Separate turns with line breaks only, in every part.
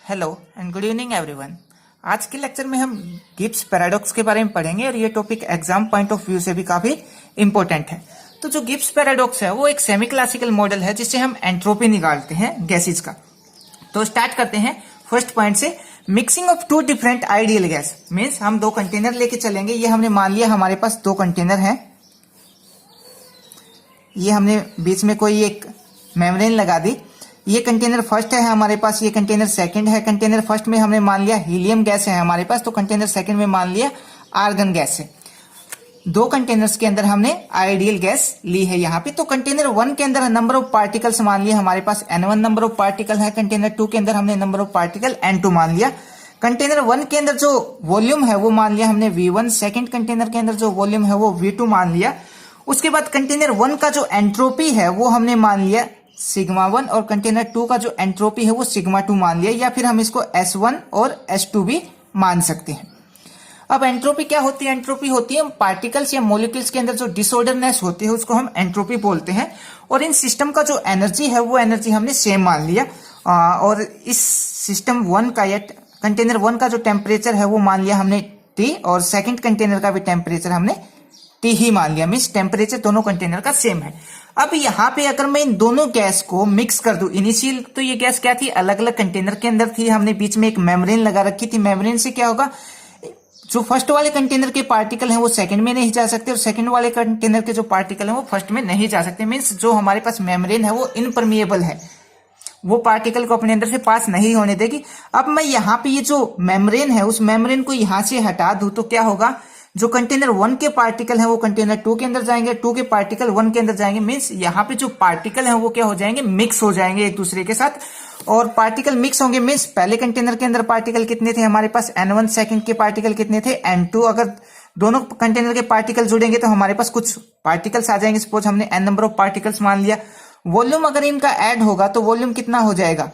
Hello and good evening everyone. आज के lecture में हम गिब्स पैराडॉक्स के बारे में पढ़ेंगे और ये topic exam point of view से भी काफी इंपॉर्टेंट है। तो जो गिब्स पैराडॉक्स है वो एक सेमी क्लासिकल मॉडल है जिससे हम एंट्रोपी निकालते हैं गैसेज का। तो स्टार्ट करते हैं फर्स्ट पॉइंट से। Mixing of two different ideal gas means हम दो कंटेनर लेके चलेंगे। ये हमने मान लिया हमारे पास दो कंटेनर हैं। ये हमने बीच में कोई एक मेम्ब्रेन लगा दी। ये कंटेनर फर्स्ट है हमारे पास, ये कंटेनर सेकंड है। कंटेनर फर्स्ट में हमने मान लिया हीलियम गैस है हमारे पास, तो कंटेनर सेकंड में मान लिया आर्गन गैस है। दो कंटेनर्स के अंदर हमने आइडियल गैस ली है यहाँ पे। तो कंटेनर वन के अंदर नंबर ऑफ पार्टिकल्स मान लिया हमारे पास N1 नंबर ऑफ पार्टिकल है। कंटेनर टू के अंदर हमने नंबर ऑफ पार्टिकल N2 मान लिया। कंटेनर वन के अंदर जो वॉल्यूम है वो मान लिया हमने V1। सेकेंड कंटेनर के अंदर जो वॉल्यूम है वो V2 मान लिया। उसके बाद कंटेनर वन का जो एंट्रोपी है वो हमने मान लिया सिग्मा 1 और कंटेनर 2 का जो एंट्रोपी है वो सिग्मा 2 मान लिया, या फिर हम इसको S1 और S2 भी मान सकते हैं। अब एंट्रोपी क्या होती है? एंट्रोपी होती है पार्टिकल्स या मॉलिक्यूल्स के अंदर जो डिसऑर्डरनेस होती है उसको हम एंट्रोपी बोलते हैं। और इन सिस्टम का जो एनर्जी है वो एनर्जी हमने सेम मान लिया। और इस सिस्टम वन का या कंटेनर वन का जो टेम्परेचर है वो मान लिया हमने T, और सेकेंड कंटेनर का भी टेम्परेचर हमने T ही मान लिया। मीन्स टेम्परेचर दोनों कंटेनर का सेम है। अब यहाँ पे अगर मैं इन दोनों गैस को मिक्स कर दूं, इनिशियल तो ये गैस क्या थी, अलग अलग कंटेनर के अंदर थी। हमने बीच में एक मेम्ब्रेन लगा रखी थी। मेम्ब्रेन से क्या होगा, जो फर्स्ट वाले कंटेनर के पार्टिकल हैं वो सेकंड में नहीं जा सकते, और सेकंड वाले कंटेनर के जो पार्टिकल हैं वो फर्स्ट में नहीं जा सकते। मीन्स जो हमारे पास मेम्ब्रेन है वो इनपरमिएबल है, वो पार्टिकल को अपने अंदर से पास नहीं होने देगी। अब मैं यहाँ पे ये जो मेम्ब्रेन है उस मेम्ब्रेन को यहाँ से हटा दूं तो क्या होगा, जो कंटेनर वन के पार्टिकल हैं वो कंटेनर टू के अंदर जाएंगे, टू के पार्टिकल वन के अंदर जाएंगे। मीन्स यहाँ पे जो पार्टिकल हैं वो क्या हो जाएंगे, मिक्स हो जाएंगे एक दूसरे के साथ। और पार्टिकल मिक्स होंगे मीन्स पहले कंटेनर के अंदर पार्टिकल कितने थे हमारे पास N1, सेकंड के पार्टिकल कितने थे N2। अगर दोनों कंटेनर के पार्टिकल जुड़ेंगे तो हमारे पास कुछ पार्टिकल्स आ जाएंगे। सपोज हमने N नंबर ऑफ पार्टिकल्स मान लिया। वॉल्यूम अगर इनका ऐड होगा तो वॉल्यूम कितना हो जाएगा,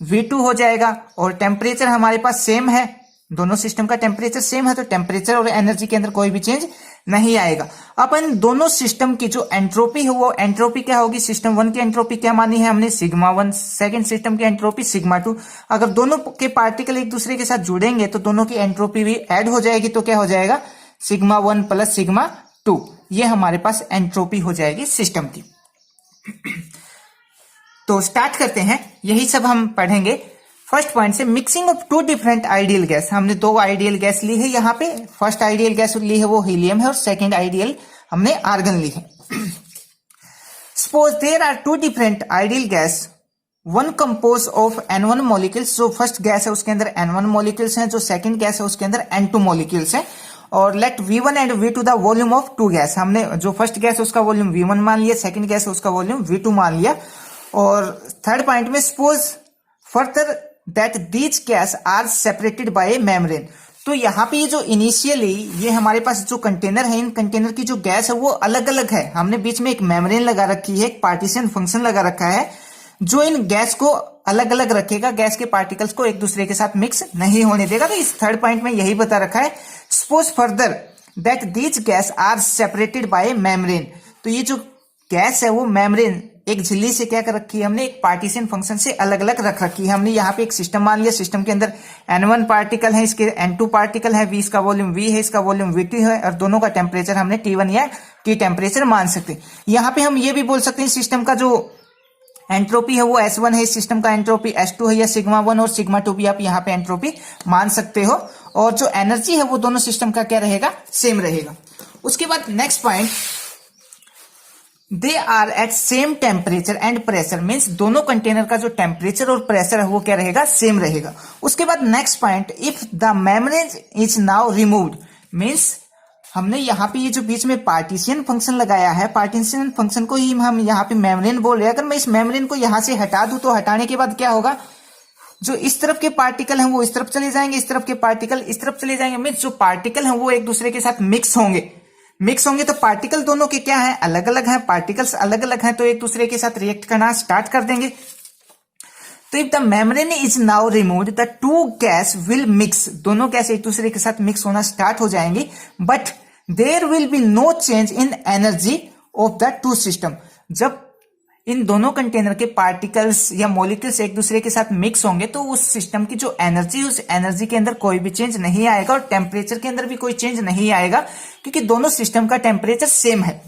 V2 हो जाएगा। और टेम्परेचर हमारे पास सेम है, दोनों सिस्टम का टेम्परेचर सेम है, तो टेम्परेचर और एनर्जी के अंदर कोई भी चेंज नहीं आएगा। अब इन दोनों सिस्टम की जो एंट्रोपी है वो एंट्रोपी क्या होगी, सिस्टम वन की एंट्रोपी क्या मानी है हमने, सिग्मा 1। सेकेंड सिस्टम की एंट्रोपी सिग्मा 2। अगर दोनों के पार्टिकल एक दूसरे के साथ जुड़ेंगे तो दोनों की एंट्रोपी भी ऐड हो जाएगी, तो क्या हो जाएगा, सिग्मा 1 प्लस सिग्मा 2। ये हमारे पास एंट्रोपी हो जाएगी सिस्टम की। तो स्टार्ट करते हैं, यही सब हम पढ़ेंगे। फर्स्ट पॉइंट से, mixing of two different ideal gas. हमने दो आइडियल गैस ली है यहाँ पे। फर्स्ट आइडियल गैस ली है वो हीलियम है, और सेकंड आइडियल हमने आर्गन ली है। Suppose there are two different ideal gas, one compose of N1 molecules. जो फर्स्ट गैस है उसके अंदर N1 मॉलिक्यूल्स हैं, जो सेकंड गैस है उसके अंदर N2 मॉलिक्यूल्स हैं। और let V1 and V2 the volume of two gas. हमने जो फर्स्ट गैस है उसका वॉल्यूम V1 मान लिया, सेकंड गैस है उसका वॉल्यूम V2 मान लिया। और थर्ड पॉइंट में, suppose further that these gas are separated by a membrane. तो यहाँ पे ये जो इनिशियली ये हमारे पास जो कंटेनर है, इन कंटेनर की जो गैस है वो अलग अलग है। हमने बीच में एक मेम्ब्रेन लगा रखी है, एक पार्टीशन फंक्शन लगा रखा है जो इन गैस को अलग अलग रखेगा, गैस के पार्टिकल्स को एक दूसरे के साथ मिक्स नहीं होने देगा। तो इस थर्ड पॉइंट में यही बता रखा है, suppose further that these gas are separated by a membrane. तो ये जो गैस है वो मेम्ब्रेन एक झिल्ली से क्या कर रखी है हमने, एक पार्टीशन फंक्शन से अलग अलग रख रखी है। हमने यहाँ पे एक सिस्टम मान लिया, सिस्टम के अंदर N1 पार्टिकल है, इसके N2 पार्टिकल है, V इसका वॉल्यूम V है, इसका वॉल्यूम V2 है, और दोनों का टेम्परेचर हमने T1 या T टेम्परेचर मान सकते हैं। यहाँ पे हम ये भी बोल सकते हैं सिस्टम का जो एंट्रोपी है वो S1 है, इस सिस्टम का एंट्रोपी S2 है, या सिग्मा 1 और सिग्मा 2 भी आप यहाँ पे एंट्रोपी मान सकते हो। और जो एनर्जी है वो दोनों सिस्टम का क्या रहेगा, सेम रहेगा। उसके बाद next point, they are at same temperature and pressure. Means दोनों कंटेनर का जो टेम्परेचर और प्रेशर है वो क्या रहेगा, सेम रहेगा। उसके बाद next point, if the membrane is now removed. Means हमने यहाँ पे ये जो बीच में पार्टीशन फंक्शन लगाया है, पार्टीशन फंक्शन को ही हम यहाँ पे मेम्ब्रेन बोल रहे हैं। अगर मैं इस मेम्ब्रेन को यहाँ से हटा दूं तो हटाने के बाद क्या होगा, जो इस तरफ के पार्टिकल हैं वो इस तरफ चले जाएंगे, इस तरफ के पार्टिकल इस तरफ चले जाएंगे। मीन्स जो पार्टिकल हैं वो एक दूसरे के साथ मिक्स होंगे तो पार्टिकल दोनों के क्या है, अलग अलग हैं। पार्टिकल्स अलग अलग हैं तो एक दूसरे के साथ रिएक्ट करना स्टार्ट कर देंगे। तो if the membrane is now removed the two gas will mix. दोनों गैस एक दूसरे के साथ मिक्स होना स्टार्ट हो जाएंगी, but there will be no change in energy of the two system. जब इन दोनों कंटेनर के पार्टिकल्स या मॉलिक्यूल्स एक दूसरे के साथ मिक्स होंगे तो उस सिस्टम की जो एनर्जी, उस एनर्जी के अंदर कोई भी चेंज नहीं आएगा और टेम्परेचर के अंदर भी कोई चेंज नहीं आएगा, क्योंकि दोनों सिस्टम का टेम्परेचर सेम है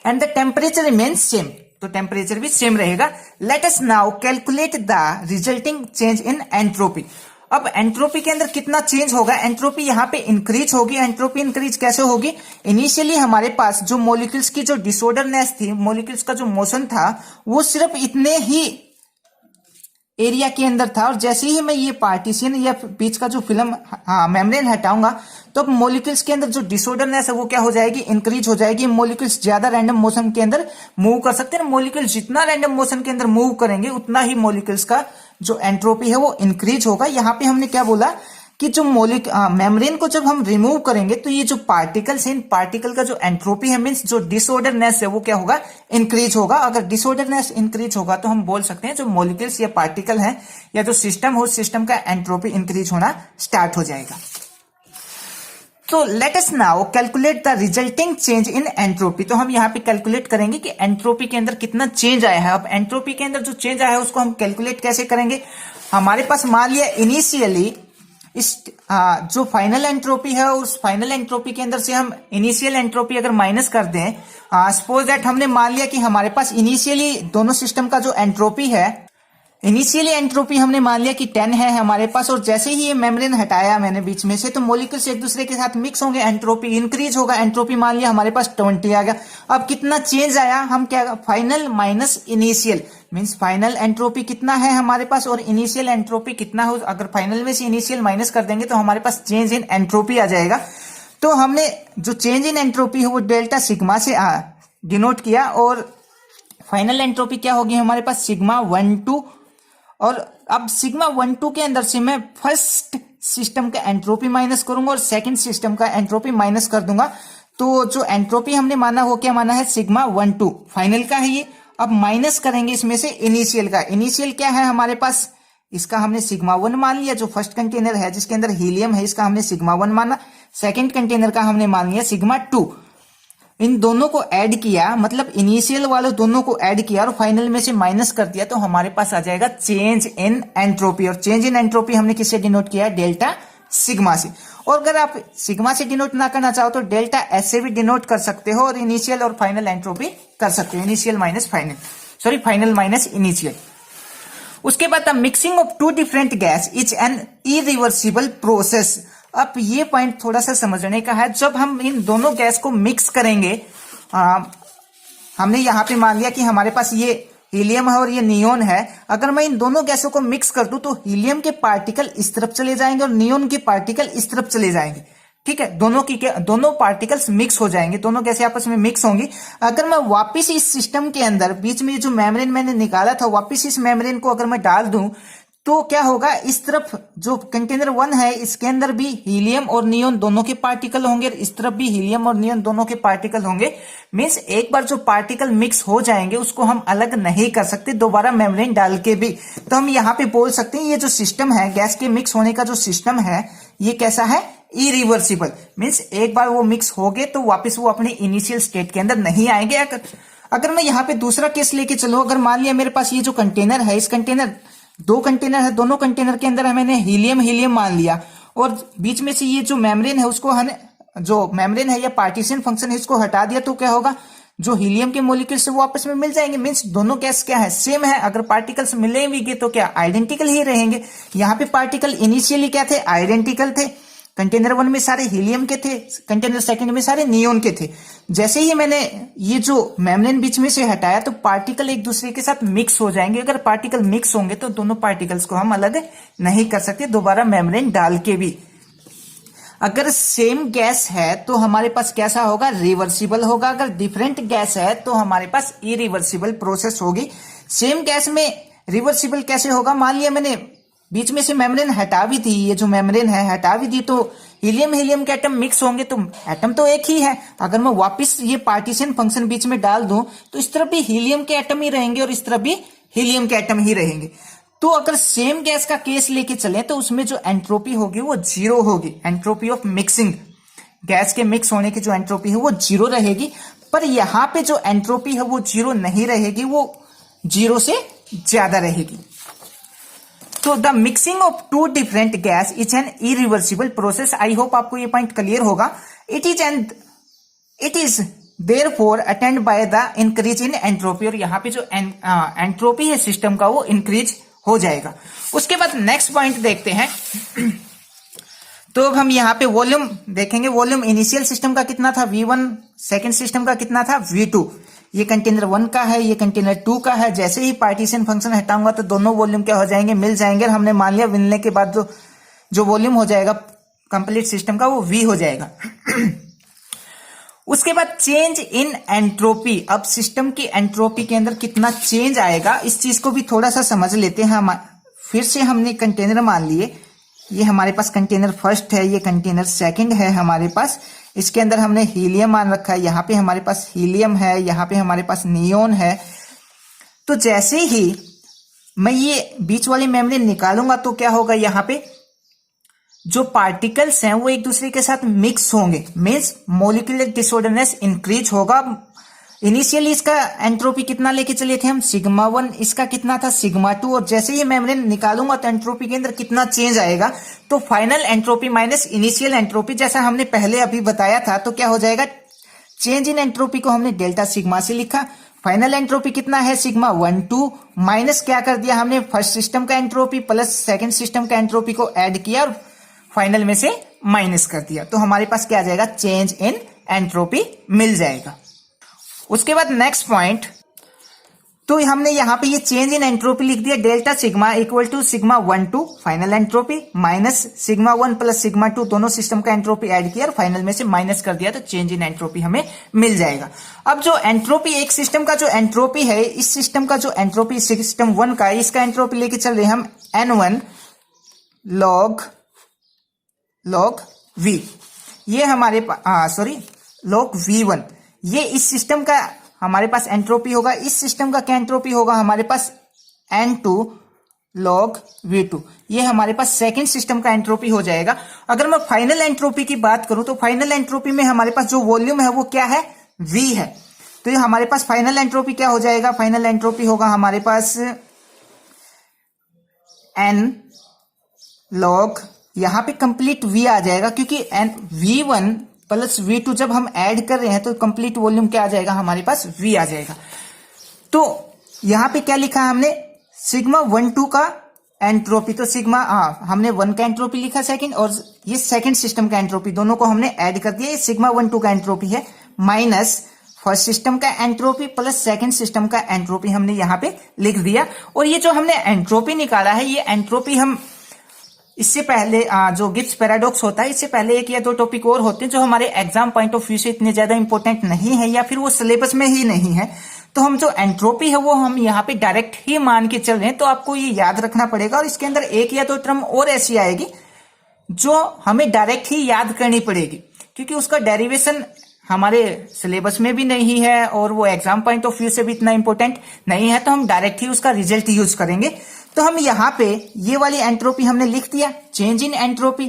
and the temperature remains same, तो टेम्परेचर भी सेम रहेगा। Let us now calculate the resulting change in entropy. अब एंट्रोपी के अंदर कितना चेंज होगा, एंट्रोपी यहाँ पे इंक्रीज होगी। एंट्रोपी इंक्रीज कैसे होगी, इनिशियली हमारे पास जो मॉलिक्यूल्स की जो डिसऑर्डरनेस थी, मॉलिक्यूल्स का जो मोशन था वो सिर्फ इतने ही एरिया के अंदर था, और जैसे ही मैं ये पार्टीशन या बीच का जो फिल्म मेम्ब्रेन हटाऊंगा तो अब मॉलिक्यूल्स के अंदर जो डिसऑर्डरनेस है वो क्या हो जाएगी, इंक्रीज हो जाएगी। मॉलिक्यूल्स ज्यादा रैंडम मोशन के अंदर मूव कर सकते हैं। मॉलिक्यूल्स जितना रैंडम मोशन के अंदर मूव करेंगे उतना ही मॉलिक्यूल्स का जो एंट्रोपी है वो इंक्रीज होगा। यहाँ पे हमने क्या बोला कि जो मेम्ब्रेन को जब हम रिमूव करेंगे तो ये जो पार्टिकल्स हैं, इन पार्टिकल का जो एंट्रोपी है मींस जो डिसऑर्डरनेस है वो क्या होगा, इंक्रीज होगा। अगर डिसऑर्डरनेस इंक्रीज होगा तो हम बोल सकते हैं जो मॉलिक्यूल्स या पार्टिकल हैं या जो सिस्टम हो, उस सिस्टम का एंट्रोपी इंक्रीज होना स्टार्ट हो जाएगा। तो let us now calculate the resulting change in entropy. तो हम यहाँ पे कैलकुलेट करेंगे कि एंट्रोपी के अंदर कितना चेंज आया है। अब एंट्रोपी के अंदर जो चेंज आया है उसको हम कैलकुलेट कैसे करेंगे, हमारे पास मान लिया इनिशियली इस जो फाइनल एंट्रोपी है उस फाइनल एंट्रोपी के अंदर से हम इनिशियल एंट्रोपी अगर माइनस कर दें, सपोज दैट हमने मान लिया कि हमारे पास इनिशियली दोनों सिस्टम का जो एंट्रोपी है, इनिशियली एंट्रोपी हमने मान लिया कि 10 है हमारे पास, और जैसे ही ये मेम्ब्रेन हटाया मैंने बीच में से तो मॉलिक्यूल्स एक दूसरे के साथ मिक्स होंगे, एंट्रोपी इंक्रीज होगा। एंट्रोपी मान लिया हमारे पास 20 आ गया। अब कितना चेंज आया, हम क्या, final minus initial means final entropy कितना है हमारे पास और इनिशियल एंट्रोपी कितना हो। अगर फाइनल में से इनिशियल माइनस कर देंगे तो हमारे पास चेंज इन एंट्रोपी आ जाएगा। तो हमने जो चेंज इन एंट्रोपी है वो डेल्टा सिग्मा से डिनोट किया, और फाइनल एंट्रोपी क्या होगी हमारे पास, सिग्मा 1-2। और अब सिग्मा 1-2 के अंदर से मैं फर्स्ट सिस्टम का एंट्रोपी माइनस करूंगा और सेकंड सिस्टम का एंट्रोपी माइनस कर दूंगा। तो जो एंट्रोपी हमने माना वो क्या माना है, सिग्मा 1-2 फाइनल का है ये। अब माइनस करेंगे इसमें से इनिशियल का। इनिशियल क्या है हमारे पास, इसका हमने सिग्मा 1 मान लिया। जो फर्स्ट कंटेनर है जिसके अंदर हीलियम है इसका हमने सिग्मा 1 माना। सेकंड कंटेनर का हमने मान लिया सिग्मा 2। इन दोनों को ऐड किया, मतलब इनिशियल वाले दोनों को ऐड किया और फाइनल में से माइनस कर दिया, तो हमारे पास आ जाएगा चेंज इन एंट्रोपी। और चेंज इन एंट्रोपी हमने किससे डिनोट किया है, डेल्टा सिग्मा से। और अगर आप सिग्मा से डिनोट ना करना चाहो तो डेल्टा एस से भी डिनोट कर सकते हो, और इनिशियल और फाइनल एंट्रोपी कर सकते हो, initial minus final, sorry final minus initial. उसके बाद mixing of two different gas is an irreversible process. अब ये पॉइंट थोड़ा सा समझने का है। जब हम इन दोनों गैस को मिक्स करेंगे, हमने यहां पे मान लिया कि हमारे पास ये हीलियम है और ये नियोन है। अगर मैं इन दोनों गैसों को मिक्स कर दूं तो हीलियम के पार्टिकल इस तरफ चले जाएंगे और नियोन के पार्टिकल इस तरफ चले जाएंगे। ठीक है, दोनों पार्टिकल्स मिक्स हो जाएंगे, दोनों गैसें आपस में मिक्स होंगी। अगर मैं वापस इस सिस्टम के अंदर बीच में जो मेम्ब्रेन मैंने निकाला था वापस इस मेम्ब्रेन को अगर मैं डाल दूं तो क्या होगा, इस तरफ जो कंटेनर 1 है इसके अंदर भी हीलियम और नियोन दोनों के पार्टिकल होंगे, इस तरफ भी हीलियम और नियोन दोनों के पार्टिकल होंगे। मींस एक बार जो पार्टिकल मिक्स हो जाएंगे उसको हम अलग नहीं कर सकते दोबारा मेम्ब्रेन डाल के भी। तो हम यहाँ पे बोल सकते हैं ये जो सिस्टम है, गैस के मिक्स होने का जो सिस्टम है, ये कैसा है, इरिवर्सिबल। मींस एक बार वो मिक्स हो गए तो वापस वो अपने इनिशियल स्टेट के अंदर नहीं आएंगे। अगर मैं यहाँ पे दूसरा केस लेके चलूं, अगर मान लिया मेरे पास ये जो कंटेनर है, इस कंटेनर 2 कंटेनर है, दोनों कंटेनर के अंदर मैंने हीलियम मान लिया और बीच में से ये जो मेम्ब्रेन है उसको जो मेम्ब्रेन है या पार्टीशन फंक्शन है इसको हटा दिया, तो क्या होगा, जो हीलियम के मॉलिक्यूल्स से वो आपस में मिल जाएंगे। मींस दोनों गैस क्या है, सेम है। अगर पार्टिकल्स मिलेंगे तो क्या आइडेंटिकल ही रहेंगे। यहाँ पे पार्टिकल इनिशियली क्या थे, आइडेंटिकल थे। कंटेनर 1 में सारे हीलियम के थे, कंटेनर सेकंड में सारे नियोन के थे। जैसे ही मैंने ये जो मेम्ब्रेन बीच में से हटाया तो पार्टिकल एक दूसरे के साथ मिक्स हो जाएंगे। अगर पार्टिकल मिक्स होंगे तो दोनों पार्टिकल्स को हम अलग नहीं कर सकते दोबारा मेम्ब्रेन डाल के भी। अगर सेम गैस है तो हमारे पास कैसा होगा, रिवर्सिबल होगा। अगर डिफरेंट गैस है तो हमारे पास इरिवर्सिबल प्रोसेस होगी। सेम गैस में रिवर्सिबल कैसे होगा, मान लिया मैंने बीच में से मेम्ब्रेन हटा भी दी, ये जो मेम्ब्रेन है हटा भी दी, तो हीलियम के एटम मिक्स होंगे तो एटम तो एक ही है। अगर मैं वापस ये पार्टीशन फंक्शन बीच में डाल दूं तो इस तरफ भी हीलियम के एटम ही रहेंगे और इस तरफ भी हीलियम के एटम ही रहेंगे। तो अगर सेम गैस का केस लेके चले तो उसमें जो एंट्रोपी होगी वो 0 होगी। एंट्रोपी ऑफ मिक्सिंग, गैस के मिक्स होने की जो एंट्रोपी है वो 0 रहेगी। पर यहाँ पे जो एंट्रोपी है वो 0 नहीं रहेगी, वो 0 से ज्यादा रहेगी। तो the mixing of two different gas is an irreversible process. I hope आपको ये पॉइंट क्लियर होगा। It is therefore attend by the increase in entropy. और यहाँ पे जो एंट्रोपी है सिस्टम का वो इंक्रीज हो जाएगा। उसके बाद नेक्स्ट पॉइंट देखते हैं। तो अब हम यहाँ पे वॉल्यूम देखेंगे। वॉल्यूम इनिशियल सिस्टम का कितना था V1, सेकेंड सिस्टम का कितना था V2। ये कंटेनर 1 का है, ये कंटेनर 2 का है। जैसे ही पार्टीशन फंक्शन हटाऊंगा तो दोनों वॉल्यूम क्या हो जाएंगे, मिल जाएंगे। और हमने मान लिया मिलने के बाद जो वॉल्यूम हो जाएगा कंप्लीट सिस्टम का वो V हो जाएगा। उसके बाद चेंज इन एंट्रोपी। अब सिस्टम की एंट्रोपी के अंदर कितना चेंज आएगा, इस चीज को भी थोड़ा सा समझ लेते हैं। हम फिर से हमने कंटेनर मान लिए, ये हमारे पास कंटेनर फर्स्ट है, ये कंटेनर सेकंड है हमारे पास। इसके अंदर हमने हीलियम मान रखा है, यहाँ पे हमारे पास हीलियम है, यहाँ पे हमारे पास नियोन है। तो जैसे ही मैं ये बीच वाली मेम्ब्रेन निकालूंगा तो क्या होगा, यहाँ पे जो पार्टिकल्स हैं वो एक दूसरे के साथ मिक्स होंगे, मीन्स मोलिकुलर डिसऑर्डरनेस इंक्रीज होगा। इनिशियली इसका एंट्रोपी कितना लेके चले थे हम, σ1, इसका कितना था σ2। और जैसे ही मेम्ब्रेन निकालूंगा तो एंट्रोपी के अंदर कितना चेंज आएगा, तो final entropy minus initial entropy, जैसा हमने पहले अभी बताया था, तो क्या हो जाएगा, चेंज इन एंट्रोपी को हमने डेल्टा सिग्मा से लिखा। फाइनल एंट्रोपी कितना है σ12 माइनस क्या कर दिया हमने, फर्स्ट सिस्टम का एंट्रोपी प्लस सेकेंड सिस्टम का एंट्रोपी को ऐड किया और फाइनल में से माइनस कर दिया। तो हमारे पास क्या आ जाएगा, चेंज इन एंट्रोपी मिल जाएगा। उसके बाद नेक्स्ट पॉइंट, तो हमने यहां पे ये चेंज इन एंट्रोपी लिख दिया, delta sigma equal to σ12 final entropy minus σ1 plus σ2 दोनों सिस्टम का एंट्रोपी ऐड किया और फाइनल में से माइनस कर दिया, तो चेंज इन एंट्रोपी हमें मिल जाएगा। अब जो एंट्रोपी, एक सिस्टम का जो एंट्रोपी है, इस सिस्टम का जो एंट्रोपी सिस्टम 1 का, इसका एंट्रोपी लेके चल रहे हैं हम N1 log V। ये हमारे पास log V1, ये इस सिस्टम का हमारे पास एंट्रोपी होगा। इस सिस्टम का क्या एंट्रोपी होगा हमारे पास, N2 log V2। ये हमारे पास सेकंड सिस्टम का एंट्रोपी हो जाएगा। अगर मैं फाइनल एंट्रोपी की बात करूं तो फाइनल एंट्रोपी में हमारे पास जो वॉल्यूम है वो क्या है, V है। तो ये हमारे पास फाइनल एंट्रोपी क्या हो जाएगा, फाइनल एंट्रोपी होगा हमारे पास N log, यहां पे कंप्लीट V आ जाएगा, क्योंकि V1 प्लस V2 जब हम ऐड कर रहे हैं तो कंप्लीट वॉल्यूम क्या आ जाएगा हमारे पास, V आ जाएगा। तो यहां पे क्या लिखा है हमने, σ12 का एंट्रोपी, तो हमने 1 का एंट्रोपी लिखा सेकंड, और ये सेकंड सिस्टम का एंट्रोपी, दोनों को हमने ऐड कर दिया। ये σ12 का एंट्रोपी है माइनस फर्स्ट सिस्टम का एंट्रोपी प्लस सेकंड सिस्टम का एंट्रोपी हमने यहाँ पे लिख दिया। और ये जो हमने एंट्रोपी निकाला है, ये एंट्रोपी हम इससे पहले जो गिब्स पैराडॉक्स होता है, इससे पहले 1 या 2 टॉपिक और होते हैं जो हमारे एग्जाम पॉइंट ऑफ व्यू से इतने ज्यादा इंपॉर्टेंट नहीं है, या फिर वो सिलेबस में ही नहीं है। तो हम जो एंट्रोपी है वो हम यहाँ पे डायरेक्ट ही मान के चल रहे हैं। तो आपको ये याद रखना पड़ेगा, और इसके अंदर 1 या 2 टर्म और ऐसी आएगी जो हमें डायरेक्ट ही याद करनी पड़ेगी, क्योंकि उसका डेरिवेशन हमारे सिलेबस में भी नहीं है और वो एग्जाम पॉइंट ऑफ व्यू से भी इतना इंपॉर्टेंट नहीं है। तो हम डायरेक्ट ही उसका रिजल्ट यूज करेंगे। तो हम यहाँ पे ये वाली एंट्रोपी हमने लिख दिया, चेंज इन एंट्रोपी।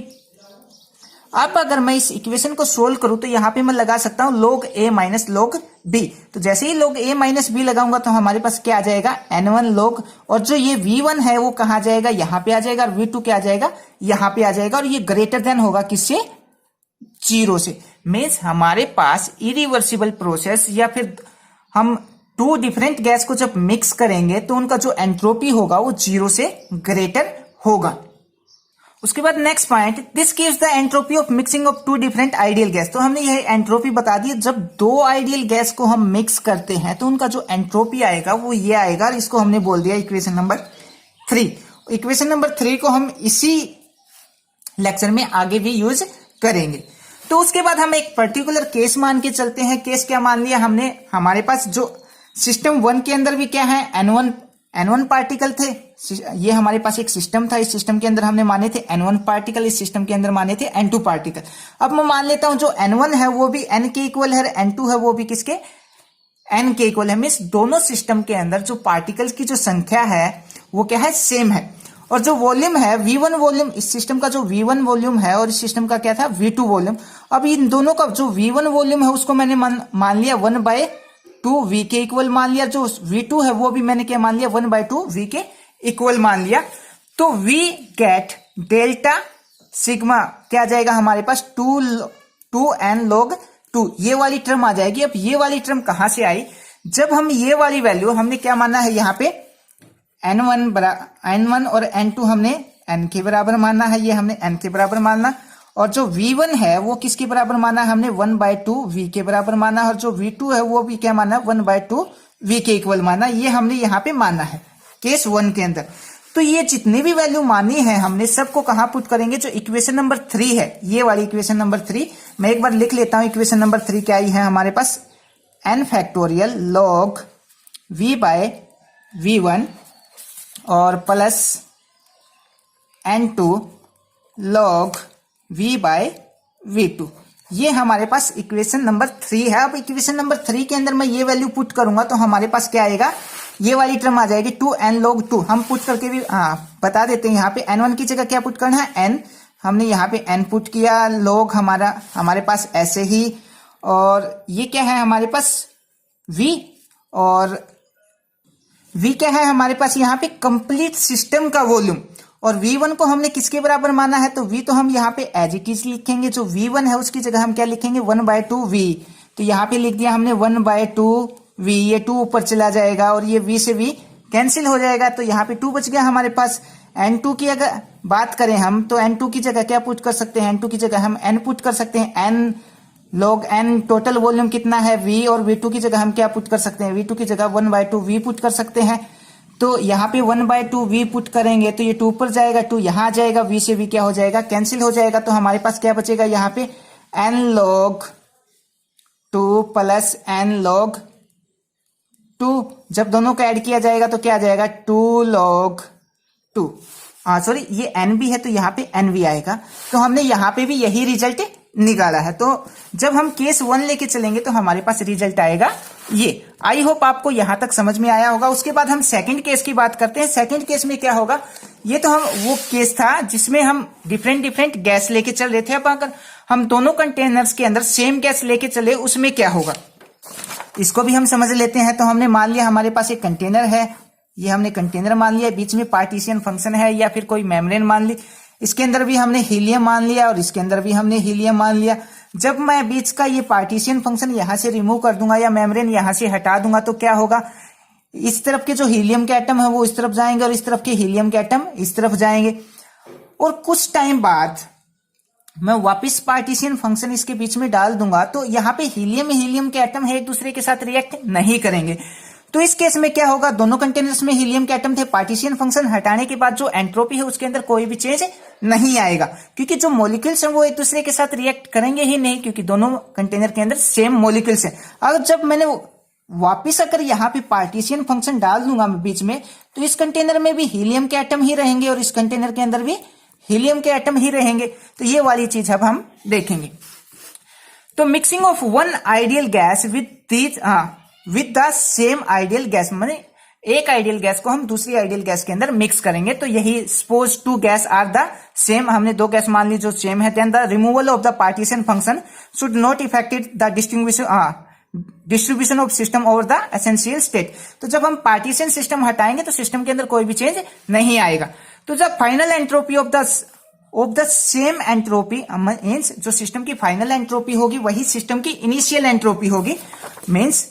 अब अगर मैं इस इक्वेशन को सोल्व करूं तो यहाँ पे मैं लगा सकता हूं log A minus log B। तो जैसे ही log A माइनस B लगाऊंगा तो हमारे पास क्या आ जाएगा, N1 log, और जो ये V1 है वो कहाँ जाएगा, यहाँ पे आ जाएगा, और V2 क्या आ जाएगा, यहाँ पे आ जाएगा। और ये ग्रेटर देन होगा किससे, 0 से। मीन्स हमारे पास इरिवर्सिबल प्रोसेस, या फिर हम 2 डिफरेंट गैस को जब मिक्स करेंगे तो उनका जो एंट्रोपी होगा वो 0 से ग्रेटर होगा। उसके बाद next point, this gives the entropy of mixing of 2 different ideal gas. तो हमने यह एंट्रोपी बता दी, जब 2 आइडियल गैस को हम मिक्स करते हैं तो उनका जो एंट्रोपी आएगा वो ये आएगा, और इसको हमने बोल दिया इक्वेशन नंबर 3। इक्वेशन नंबर 3 को हम इसी लेक्चर में आगे भी यूज करेंगे। तो उसके बाद हम एक पर्टिकुलर केस मान के चलते हैं। केस क्या मान लिया हमने, हमारे पास जो सिस्टम 1 के अंदर भी क्या है, N1 पार्टिकल थे। ये हमारे पास एक सिस्टम था, इस सिस्टम के अंदर हमने माने थे N1 पार्टिकल, इस सिस्टम के अंदर माने थे N2 पार्टिकल। अब मैं मान लेता हूं जो N1 है वो भी N के इक्वल है, N2 है वो भी किसके, N के इक्वल है। मीन्स दोनों सिस्टम के अंदर जो पार्टिकल्स की जो संख्या है वो क्या है, सेम है। और जो वॉल्यूम है V1 वॉल्यूम, इस सिस्टम का जो V1 वॉल्यूम है और इस सिस्टम का क्या था V2 वॉल्यूम। अब इन दोनों का जो V1 वॉल्यूम है उसको मैंने मान लिया 1/2 2v के इक्वल मान लिया, जो v2 है वो भी मैंने क्या मान लिया 1/2v के इक्वल मान लिया। तो v गेट डेल्टा सिग्मा क्या आ जाएगा हमारे पास 2n log 2, ये वाली टर्म आ जाएगी। अब ये वाली टर्म कहां से आई, जब हम ये वाली वैल्यू हमने क्या माना है यहाँ पे n1 और n2 हमने n के बराबर मानना है, ये हमने n के बराबर मानना, और जो v1 है वो किसके बराबर माना है हमने 1/2v के बराबर माना, और जो v2 है वो भी क्या माना 1/2v के इक्वल माना, ये हमने यहाँ पे माना है केस 1 के अंदर। तो ये जितनी भी वैल्यू मानी है हमने सबको कहां पुट करेंगे, जो इक्वेशन नंबर 3 है, ये वाली इक्वेशन नंबर 3 मैं एक बार लिख लेता हूं। इक्वेशन नंबर 3 क्या आई है हमारे पास, n फैक्टोरियल log v/v1 और प्लस n2 log v/v2, ये हमारे पास इक्वेशन नंबर 3 है। अब इक्वेशन नंबर 3 के अंदर मैं ये वैल्यू पुट करूंगा तो हमारे पास क्या आएगा, ये वाली टर्म आ जाएगी 2n log 2। हम पुट करके भी बता देते हैं, यहाँ पे n1 की जगह क्या पुट करना है n, हमने यहाँ पे n पुट किया, log हमारे पास ऐसे ही, और ये क्या है हमारे पास v, और v क्या है हमारे पास यहाँ पे कंप्लीट सिस्टम का वॉल्यूम, और v1 को हमने किसके बराबर माना है, तो v तो हम यहाँ पे एज इट इज लिखेंगे, जो v1 है उसकी जगह हम क्या लिखेंगे 1/2v, तो यहाँ पे लिख दिया हमने 1/2v, ये 2 ऊपर चला जाएगा और ये v से v कैंसिल हो जाएगा, तो यहाँ पे 2 बच गया हमारे पास। n2 की अगर बात करें हम तो n2 की जगह क्या पुट कर सकते हैं, n2 की जगह हम n पुट कर सकते हैं, n log n total volume कितना है v, और v2 की जगह हम क्या पुट कर सकते हैं, v2 की जगह 1/2v पुट कर सकते हैं। तो यहाँ पे 1/2v पुट करेंगे तो ये 2 पर जाएगा, 2 यहाँ आ जाएगा, v से v क्या हो जाएगा कैंसिल हो जाएगा, तो हमारे पास क्या बचेगा यहाँ पे n log 2 plus n log 2, जब दोनों को ऐड किया जाएगा तो क्या आ जाएगा 2 log 2, सॉरी ये n भी है तो यहाँ पे n भी आएगा, तो हमने यहाँ पे भी यही रिजल्ट निकाला है। तो जब हम केस 1 लेके चलेंगे तो हमारे पास रिजल्ट आएगा ये। आई होप आपको यहां तक समझ में आया होगा। उसके बाद हम सेकंड केस की बात करते हैं। सेकंड केस में क्या होगा, ये तो हम वो केस था जिसमें हम डिफरेंट गैस लेके चल रहे थे। अब अगर हम दोनों कंटेनर्स के अंदर सेम गैस लेके चले उसमें क्या होगा, इसको भी हम समझ लेते हैं। तो हमने मान लिया हमारे पास एक कंटेनर है, ये हमने कंटेनर मान लिया, बीच में पार्टीशन फंक्शन है या फिर कोई मेम्ब्रेन मान ली, इसके अंदर भी हमने हीलियम मान लिया और इसके अंदर भी हमने हीलियम मान लिया। जब मैं बीच का ये पार्टीशन फंक्शन यहां से रिमूव कर दूंगा या मेम्ब्रेन यहां से हटा दूंगा तो क्या होगा, इस तरफ के जो हीलियम के एटम है वो इस तरफ जाएंगे और इस तरफ के हीलियम के एटम इस तरफ जाएंगे, और कुछ टाइम बाद मैं वापस पार्टीशन फंक्शन इसके बीच में डाल दूंगा तो यहाँ पे हीलियम के एटम है एक दूसरे के साथ रिएक्ट नहीं करेंगे। तो इस केस में क्या होगा, दोनों कंटेनर्स में हीलियम के एटम थे, पार्टीशन फंक्शन हटाने के बाद जो एंट्रोपी है उसके अंदर कोई भी चेंज नहीं आएगा, क्योंकि जो मॉलिक्यूल्स हैं वो एक दूसरे के साथ रिएक्ट करेंगे ही नहीं, क्योंकि दोनों कंटेनर के अंदर सेम मॉलिक्यूल्स हैं। अगर जब मैंने वापिस अगर यहाँ पे पार्टीशन फंक्शन डाल दूंगा बीच में तो इस कंटेनर में भी हीलियम के एटम ही रहेंगे और इस कंटेनर के अंदर भी हीलियम के एटम ही रहेंगे। तो ये वाली चीज अब हम देखेंगे। तो mixing of one ideal gas with the same ideal gas, माने एक आइडियल गैस को हम दूसरी आइडियल गैस के अंदर मिक्स करेंगे। तो यही suppose two gas are the same, हमने दो गैस मान ली जो सेम है, then the removal of the partition function should not affected the distribution of system over the essential state. तो जब हम पार्टीशन सिस्टम हटाएंगे तो सिस्टम के अंदर कोई भी चेंज नहीं आएगा। तो जब final entropy of the same entropy means जो सिस्टम की फाइनल एंट्रोपी होगी वही सिस्टम की इनिशियल एंट्रोपी होगी, मीन्स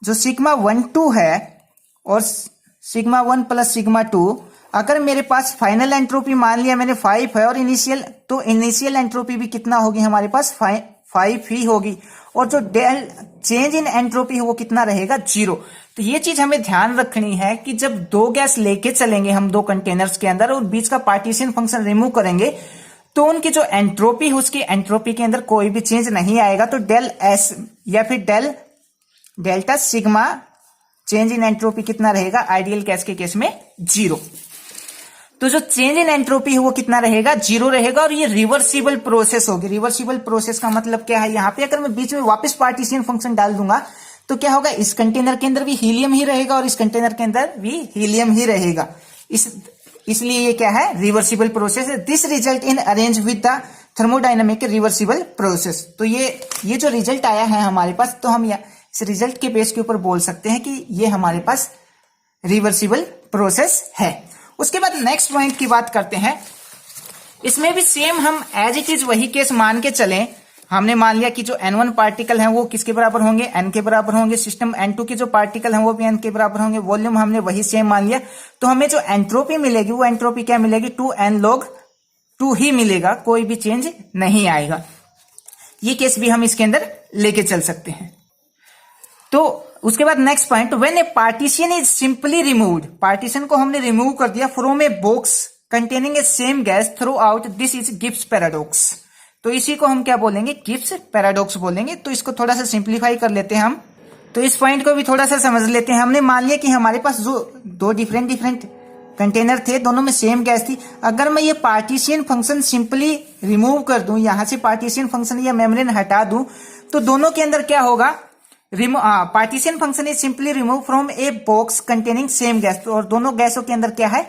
जो सिग्मा 1 2 है और सिग्मा 1 प्लस सिग्मा 2, अगर मेरे पास फाइनल एंट्रोपी मान लिया मैंने 5 है और इनिशियल, तो इनिशियल एंट्रोपी भी कितना होगी हमारे पास 5 ही होगी, और जो डेल चेंज इन एंट्रोपी है वो कितना रहेगा 0। तो ये चीज हमें ध्यान रखनी है कि जब दो गैस लेके चलेंगे हम दो कंटेनर्स के अंदर और बीच का पार्टीशन फंक्शन रिमूव करेंगे तो उनकी जो एंट्रोपी है उसकी एंट्रोपी के अंदर कोई भी चेंज नहीं आएगा। तो डेल एस या फिर delta sigma change in entropy कितना रहेगा आइडियल गैस के केस में 0। तो जो चेंज इन एंट्रोपी है वो कितना रहेगा 0 रहेगा, और ये रिवर्सिबल प्रोसेस होगी। रिवर्सिबल प्रोसेस का मतलब क्या है, यहाँ पे अगर मैं बीच में वापस पार्टीशन फंक्शन डाल दूंगा तो क्या होगा, इस कंटेनर के अंदर भी हीलियम ही रहेगा और इस कंटेनर के अंदर भी हीलियम ही रहेगा, इसलिए ये क्या है रिवर्सिबल प्रोसेस है। This result in arrange with the thermodynamic reversible process. तो ये जो रिजल्ट आया है हमारे पास, तो हम इस रिजल्ट के बेस के ऊपर बोल सकते हैं कि ये हमारे पास रिवर्सिबल प्रोसेस है। उसके बाद नेक्स्ट पॉइंट की बात करते हैं। इसमें भी सेम हम एज इट इज वही केस मान के चलें। हमने मान लिया कि जो N1 पार्टिकल हैं वो किसके बराबर होंगे, N के बराबर होंगे। सिस्टम N2 के जो पार्टिकल हैं वो भी N के बराबर होंगे। वॉल्यूम हमने वही सेम मान लिया, तो हमें जो एंट्रोपी मिलेगी वो एंट्रोपी क्या मिलेगी, 2n log 2 ही मिलेगा, कोई भी चेंज नहीं आएगा। ये केस भी हम इसके अंदर लेके चल सकते हैं। तो उसके बाद next point, when A partition is simply removed, partition को हमने रिमूव कर दिया from a box containing A same gas through out, this is Gibbs paradox. तो इसी को हम क्या बोलेंगे, गिब्स पैराडॉक्स बोलेंगे। तो इसको थोड़ा सा सिंप्लीफाई कर लेते हैं हम। तो इस पॉइंट को भी थोड़ा सा समझ लेते हैं। हमने मान लिया कि हमारे पास जो दो डिफरेंट कंटेनर थे, दोनों में सेम गैस थी। अगर मैं ये पार्टीशन फंक्शन सिंपली रिमूव कर दूं, यहां से पार्टीशन फंक्शन या मेम्ब्रेन हटा दूं, तो दोनों के अंदर क्या होगा, partition function is simply remove from a box containing same gas. और दोनों गैसों के अंदर क्या है,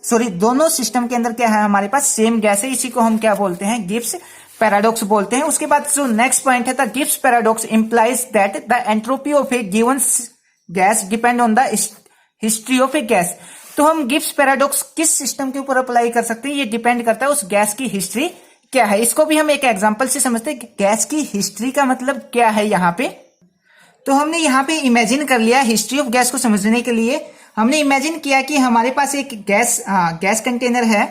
दोनों सिस्टम के अंदर क्या है, हमारे पास सेम गैस है। इसी को हम क्या बोलते हैं, गिब्स पैराडॉक्स बोलते हैं। उसके बाद जो नेक्स्ट पॉइंट है, the Gibbs paradox implies that the entropy of A given gas depend on the history of A gas. तो हम गिब्स पैराडॉक्स किस सिस्टम के ऊपर अप्लाई कर सकते हैं, ये डिपेंड करता है उस गैस की हिस्ट्री क्या है। इसको भी हम एक एग्जांपल से समझते हैं। गैस की हिस्ट्री का मतलब क्या है यहाँ पे, तो हमने यहाँ पे इमेजिन कर लिया हिस्ट्री ऑफ गैस को समझने के लिए। हमने इमेजिन किया कि हमारे पास एक गैस कंटेनर है।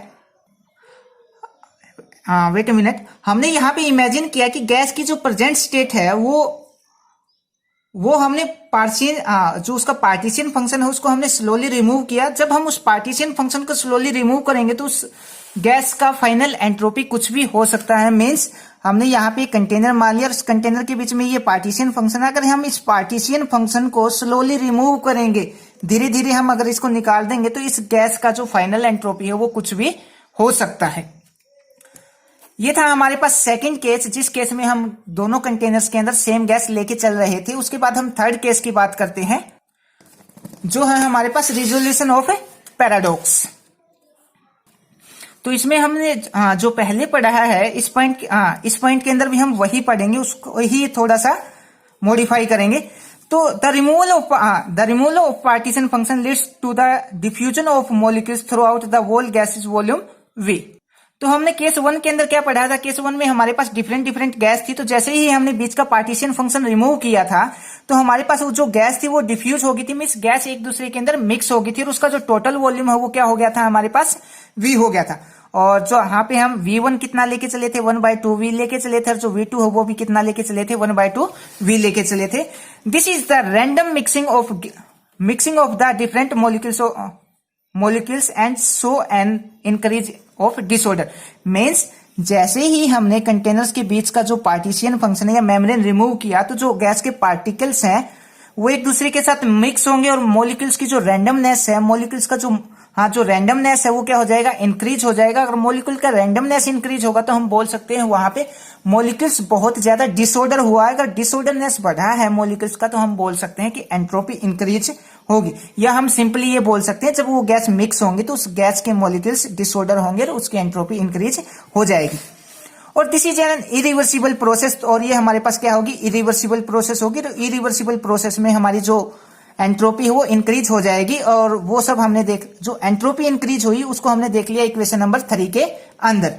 वेट अ मिनट, हमने यहाँ पे इमेजिन किया कि गैस की जो प्रेजेंट स्टेट है वो हमने पार्टीशन, जो उसका पार्टीशन फंक्शन है उसको हमने स्लोली रिमूव किया। जब हम उस पार्टीशन फंक्शन को स्लोली रिमूव करेंगे तो उस गैस का फाइनल एंट्रोपी कुछ भी हो सकता है। मीन्स हमने यहाँ पे कंटेनर मान लिया और इस कंटेनर के बीच में ये पार्टीशन फंक्शन है। अगर हम इस पार्टीशन फंक्शन को स्लोली रिमूव करेंगे, धीरे धीरे हम अगर इसको निकाल देंगे, तो इस गैस का जो फाइनल एंट्रोपी है वो कुछ भी हो सकता है। ये था हमारे पास सेकंड केस, जिस केस में हम दोनों कंटेनर्स के अंदर सेम गैस लेके चल रहे थे। उसके बाद हम थर्ड केस की बात करते हैं, जो है हमारे पास रिजोल्यूशन ऑफ पैराडॉक्स। तो इसमें हमने जो पहले पढ़ा है, इस पॉइंट के अंदर भी हम वही पढ़ेंगे, उसको ही थोड़ा सा मॉडिफाई करेंगे। तो the removal of partition function leads to the diffusion of molecules throughout the whole gases volume V। तो हमने केस 1 के अंदर क्या पढ़ा था, केस 1 में हमारे पास डिफरेंट गैस थी। तो जैसे ही हमने बीच का पार्टीशन फंक्शन रिमूव किया था, तो हमारे पास वो जो गैस थी वो डिफ्यूज हो गई थी, मींस गैस एक दूसरे के अंदर मिक्स हो गई थी और उसका जो टोटल वॉल्यूम है वो क्या हो गया था, हमारे पास V हो गया था। और जो यहाँ पे हम V1 कितना लेके चले थे, 1/2 V लेके चले थे, और जो V2 है वो भी कितना लेके चले थे, 1/2 V लेके चले थे। This is the random mixing of the different molecules and so an increase of disorder। Means जैसे ही हमने कंटेनर्स के बीच का जो पार्टीशन फंक्शन है या मेम्ब्रेन रिमूव किया, तो जो गैस के पार्टिकल्स हैं वो एक दूसरे के साथ मिक्स होंगे और मॉलिक्यूल्स की जो रैंडमनेस है, मॉलिक्यूल्स का जो रैंडमनेस है वो क्या हो जाएगा, इंक्रीज हो जाएगा। अगर मॉलिक्यूल का रैंडमनेस इंक्रीज होगा तो हम बोल सकते हैं वहां पे मॉलिक्यूल्स बहुत ज्यादा डिसऑर्डर हुआ है। अगर डिसऑर्डरनेस बढ़ा है मॉलिक्यूल्स का, तो हम बोल सकते हैं कि एंट्रोपी इंक्रीज होगी। या हम सिंपली ये बोल सकते हैं जब वो गैस मिक्स होंगे तो उस गैस के मॉलिक्यूल्स डिसऑर्डर होंगे और उसकी एंट्रोपी इंक्रीज हो जाएगी। और this is an irreversible process. और ये हमारे पास क्या होगी, इरिवर्सिबल प्रोसेस होगी। तो इरिवर्सिबल प्रोसेस में हमारी जो एंट्रोपी है वो इंक्रीज हो जाएगी। और वो सब हमने जो एंट्रोपी इंक्रीज हुई उसको हमने देख लिया इक्वेशन नंबर 3 के अंदर।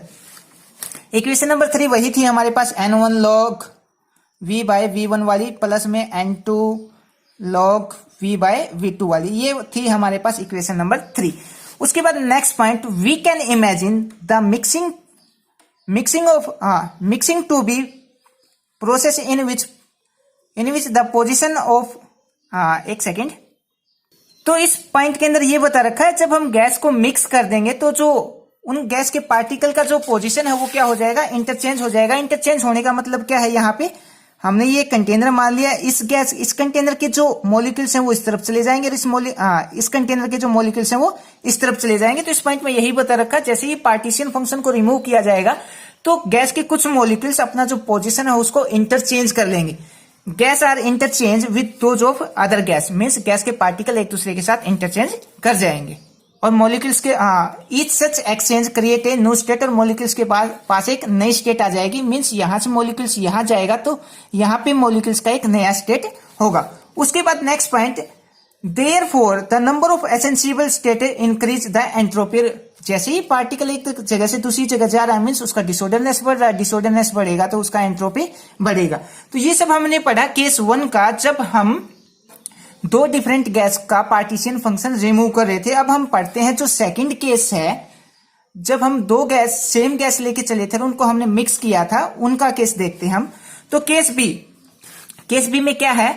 इक्वेशन नंबर 3 वही थी हमारे पास, N1 log V/V1 वाली, प्लस में N2 log V/V2 वाली। ये थी हमारे पास इक्वेशन नंबर 3। उसके बाद next point, we can imagine the mixing to be process in which the position of, एक सेकेंड। तो इस पॉइंट के अंदर ये बता रखा है, जब हम गैस को मिक्स कर देंगे तो जो उन गैस के पार्टिकल का जो पोजीशन है वो क्या हो जाएगा, इंटरचेंज हो जाएगा। इंटरचेंज होने का मतलब क्या है, यहाँ पे हमने ये कंटेनर मान लिया, इस कंटेनर के जो मॉलिक्यूल्स हैं वो इस तरफ चले जाएंगे और इस कंटेनर के जो मॉलिक्यूल्स हैं वो इस तरफ चले जाएंगे। तो इस पॉइंट में यही बता रखा है, जैसे ही पार्टीशन फंक्शन को रिमूव किया जाएगा तो गैस के कुछ मॉलिक्यूल्स अपना जो पोजीशन है उसको इंटरचेंज कर लेंगे। Gas are interchange with those of other gas, means गैस के पार्टिकल एक दूसरे के साथ इंटरचेंज कर जाएंगे। और मॉलिक्यूल्स के each such exchange create a new state, और मॉलिक्यूल्स के पास एक नई स्टेट आ जाएगी। मींस यहां से मॉलिक्यूल्स यहां जाएगा तो यहां पे मॉलिक्यूल्स का एक नया स्टेट होगा। उसके बाद next point, therefore the number of essential state increase the entropy. जैसे ही पार्टिकल एक जगह से दूसरी जगह जा रहा है मींस उसका डिसऑर्डरनेस बढ़ रहा है, डिसऑर्डरनेस बढ़ेगा तो उसका एंट्रोपी बढ़ेगा। तो ये सब हमने पढ़ा केस 1 का, जब हम दो डिफरेंट गैस का पार्टीशन फंक्शन रिमूव कर रहे थे। अब हम पढ़ते हैं जो सेकंड केस है, जब हम दो गैस सेम गैस लेके चले थे उनको हमने मिक्स किया था, उनका केस देखते हैं हम। तो केस बी में क्या है,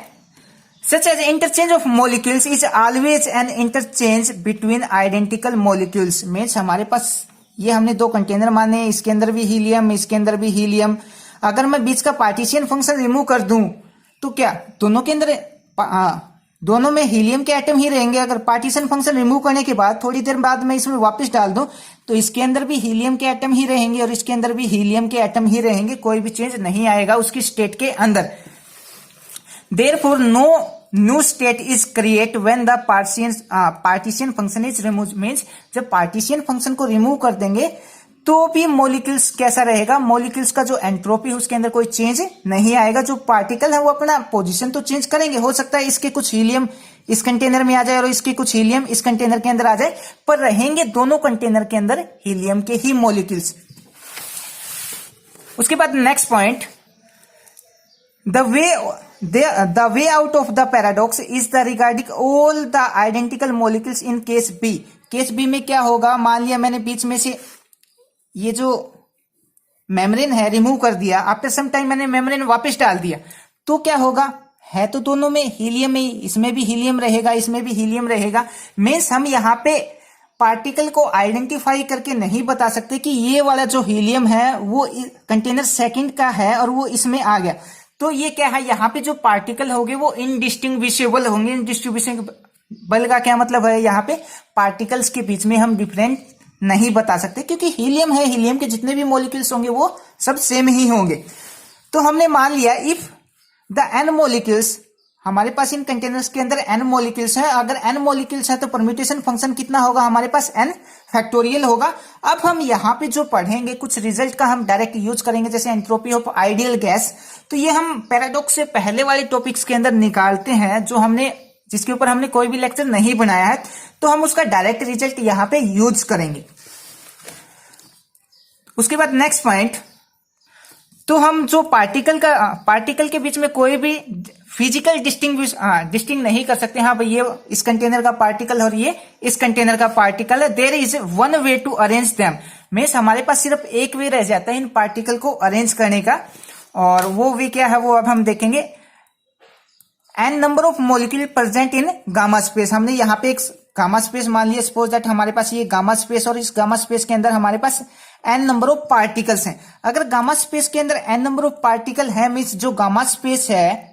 such as interchange of molecules is always an interchange between identical molecules. Means हमारे पास ये हमने दो कंटेनर माने, इसके अंदर भी हीलियम, इसके अंदर भी हीलियम। अगर मैं बीच का पार्टीशन फंक्शन रिमूव कर दूं तो क्या दोनों के अंदर दोनों में हीलियम के एटम ही रहेंगे। अगर पार्टीशन फंक्शन रिमूव करने के बाद थोड़ी देर बाद मैं इसमें वापस डाल दूं तो इसके अंदर भी हीलियम के एटम ही रहेंगे और इसके अंदर भी हीलियम के एटम ही रहेंगे, कोई भी चेंज नहीं आएगा उसकी स्टेट के अंदर। Therefore no new state is create when the partition function is remove. Means जब पार्टीशन फंक्शन को रिमूव कर देंगे तो भी मॉलिक्यूल्स कैसा रहेगा, मॉलिक्यूल्स का जो एंट्रोपी है उसके अंदर कोई चेंज नहीं आएगा। जो पार्टिकल है वो अपना पोजीशन तो चेंज करेंगे, हो सकता है इसके कुछ हीलियम इस कंटेनर में आ जाए और इसके कुछ हीलियम इस कंटेनर के अंदर आ जाए, पर रहेंगे दोनों कंटेनर के अंदर हीलियम के ही मॉलिक्यूल्स। उसके बाद next point, the way out of the paradox is the regarding all the identical molecules in case B। Case B में क्या होगा, मान लिया मैंने बीच में से ये जो मेम्ब्रेन है रिमूव कर दिया, आफ्टर सम टाइम मैंने मेम्ब्रेन वापस डाल दिया, तो क्या होगा, है तो दोनों में हीलियम ही, इसमें भी हीलियम रहेगा, इसमें भी हीलियम रहेगा। मीन्स हम यहाँ पे पार्टिकल को आइडेंटिफाई करके नहीं बता सकते कि ये वाला जो हीलियम है वो कंटेनर सेकंड का है और वो इसमें आ गया। तो ये क्या है, यहाँ पे जो पार्टिकल होंगे वो इनडिस्टिंग्विशेबल होंगे। इनडिस्टिंग्विशेबल का क्या मतलब है, यहाँ पे पार्टिकल्स के बीच में हम डिफरेंट नहीं बता सकते क्योंकि हीलियम है, हीलियम के जितने भी मॉलिक्यूल्स होंगे वो सब सेम ही होंगे। तो हमने मान लिया इफ द एन मॉलिक्यूल्स, हमारे पास इन कंटेनर्स के अंदर एन मॉलिक्यूल्स है, अगर एन मॉलिक्यूल्स है तो परम्यूटेशन फंक्शन कितना होगा, हमारे पास एन फैक्टोरियल होगा। अब हम यहाँ पे जो पढ़ेंगे कुछ रिजल्ट का हम डायरेक्ट यूज करेंगे, जैसे एंट्रोपी ऑफ आइडियल गैस। तो ये हम पैराडॉक्स से पहले वाले टॉपिक्स के अंदर निकालते हैं जो हमने, जिसके ऊपर हमने कोई भी लेक्चर नहीं बनाया है, तो हम उसका डायरेक्ट रिजल्ट यहाँ पे यूज करेंगे। उसके बाद नेक्स्ट पॉइंट, तो हम जो पार्टिकल के बीच में कोई भी फिजिकल डिस्टिंग नहीं कर सकते। हाँ भाई ये इस कंटेनर का पार्टिकल और ये इस कंटेनर का पार्टिकल है। There is one way to arrange them. Means हमारे पास सिर्फ एक वे रह जाता है इन पार्टिकल को अरेंज करने का, और वो वे क्या है वो अब हम देखेंगे। N number of molecule present in gamma space. हमने यहाँ पे एक गामा स्पेस मान लिया, सपोज दैट हमारे पास ये गामा स्पेस और इस गामा स्पेस के अंदर हमारे पास एन नंबर ऑफ पार्टिकल्स हैं। अगर गामा स्पेस के अंदर एन नंबर ऑफ पार्टिकल है, मींस जो गामा स्पेस है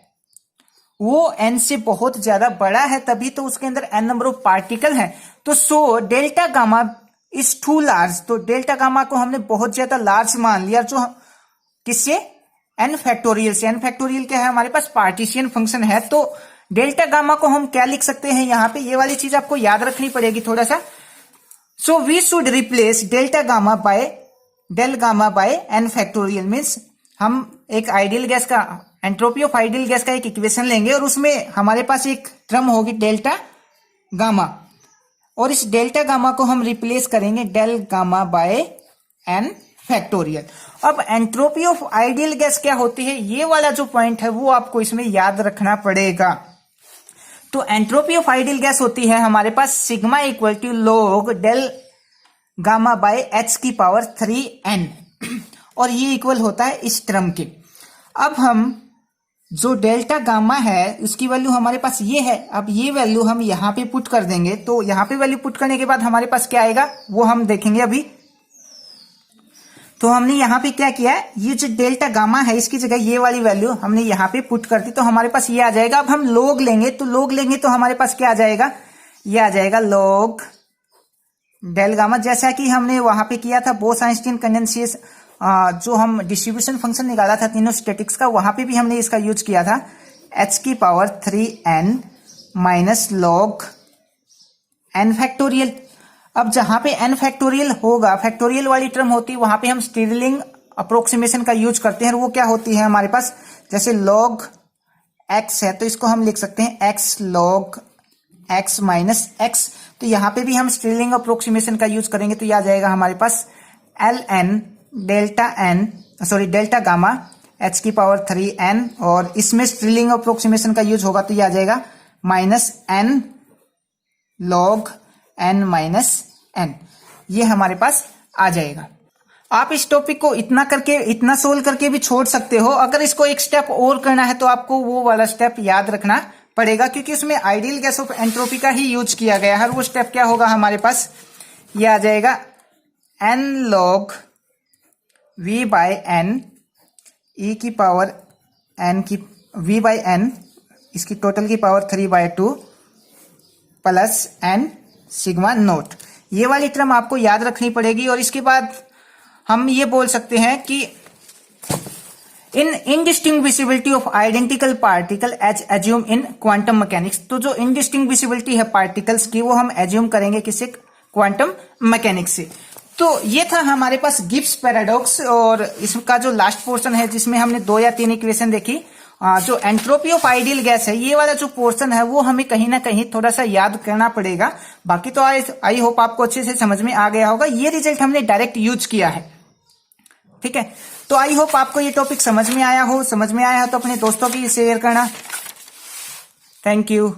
वो एन से बहुत ज्यादा बड़ा है, तभी तो उसके अंदर एन नंबर ऑफ पार्टिकल है। तो so delta gamma is too large. तो डेल्टा गामा को हमने बहुत ज्यादा लार्ज मान लिया, जो किससे, एन फैक्टोरियल से। एन फैक्टोरियल क्या है, हमारे पास पार्टीशन फंक्शन है। तो डेल्टा गामा को हम क्या लिख सकते हैं, यहाँ पे ये वाली चीज आपको याद रखनी पड़ेगी थोड़ा सा। So we should replace delta gamma by del gamma by n factorial. Means हम एक आइडियल गैस का एंट्रोपी ऑफ आइडियल गैस का एक इक्वेशन लेंगे और उसमें हमारे पास एक टर्म होगी डेल्टा गामा, और इस डेल्टा गामा को हम रिप्लेस करेंगे del gamma by n factorial. अब एंट्रोपी ऑफ आइडियल गैस क्या होती है, ये वाला जो पॉइंट है वो आपको इसमें याद रखना पड़ेगा। तो एंट्रोपी ऑफ आइडियल गैस होती है हमारे पास sigma equal to log del gamma by h की पावर 3n, और ये इक्वल होता है इस टर्म के। अब हम जो डेल्टा गामा है उसकी वैल्यू हमारे पास ये है, अब ये वैल्यू हम यहाँ पे पुट कर देंगे। तो यहाँ पे वैल्यू पुट करने के बाद हमारे पास क्या आएगा वो हम देखेंगे अभी। तो हमने यहाँ पे क्या किया है, ये जो डेल्टा गामा है इसकी जगह ये वाली वैल्यू हमने यहाँ पे पुट कर दी, तो हमारे पास ये आ जाएगा। अब हम लोग लेंगे, तो लोग लेंगे तो हमारे पास क्या आ जाएगा, ये आ जाएगा लॉग डेल गामा, जैसा कि हमने वहां पे किया था बोस-आइंस्टीन कंडेंसेशन, जो हम डिस्ट्रीब्यूशन फंक्शन निकाला था तीनों स्टैटिक्स का, वहां पे भी हमने इसका यूज किया था। h की power 3n minus log n factorial. अब जहां पे n फैक्टोरियल होगा, फैक्टोरियल वाली टर्म होती है, वहां पे हम स्टिरलिंग अप्रोक्सीमेशन का यूज करते हैं। वो क्या होती है हमारे पास, जैसे log x है तो इसको हम लिख सकते हैं x log x minus x। तो यहां पे भी हम स्टिरलिंग अप्रोक्सीमेशन का यूज करेंगे तो यह आ जाएगा हमारे पास ln डेल्टा गामा h की पावर 3n, और इसमें स्टिरलिंग अप्रोक्सीमेशन का यूज होगा तो यह आ जाएगा minus n log n minus n। ये हमारे पास आ जाएगा। आप इस टॉपिक को इतना सोल्व करके भी छोड़ सकते हो। अगर इसको एक स्टेप और करना है तो आपको वो वाला स्टेप याद रखना पड़ेगा, क्योंकि उसमें आइडियल गैस ऑफ एंट्रोपी का ही यूज किया गया है। वो स्टेप क्या होगा हमारे पास, ये आ जाएगा n log v by n e की पावर n की v बाय n, इसकी टोटल की power 3/2 plus n sigma naught. ये वाली टर्म आपको याद रखनी पड़ेगी। और इसके बाद हम ये बोल सकते हैं कि in indistinguishability of identical particle as assume in quantum mechanics. तो जो इनडिस्टिंग्विशिबिलिटी है पार्टिकल्स की, वो हम एज्यूम करेंगे किससे, क्वांटम मैकेनिक्स से। तो ये था हमारे पास गिब्स पैराडॉक्स, और इसका जो लास्ट पोर्शन है जिसमें हमने 2 या 3 इक्वेशन देखी, जो एंट्रोपी ऑफ आइडियल गैस है, ये वाला जो पोर्शन है वो हमें कहीं ना कहीं थोड़ा सा याद करना पड़ेगा। बाकी तो आई होप आपको अच्छे से समझ में आ गया होगा। ये रिजल्ट हमने डायरेक्ट यूज किया है, ठीक है। तो आई होप आपको ये टॉपिक समझ में आया हो तो अपने दोस्तों की शेयर करना। Thank you.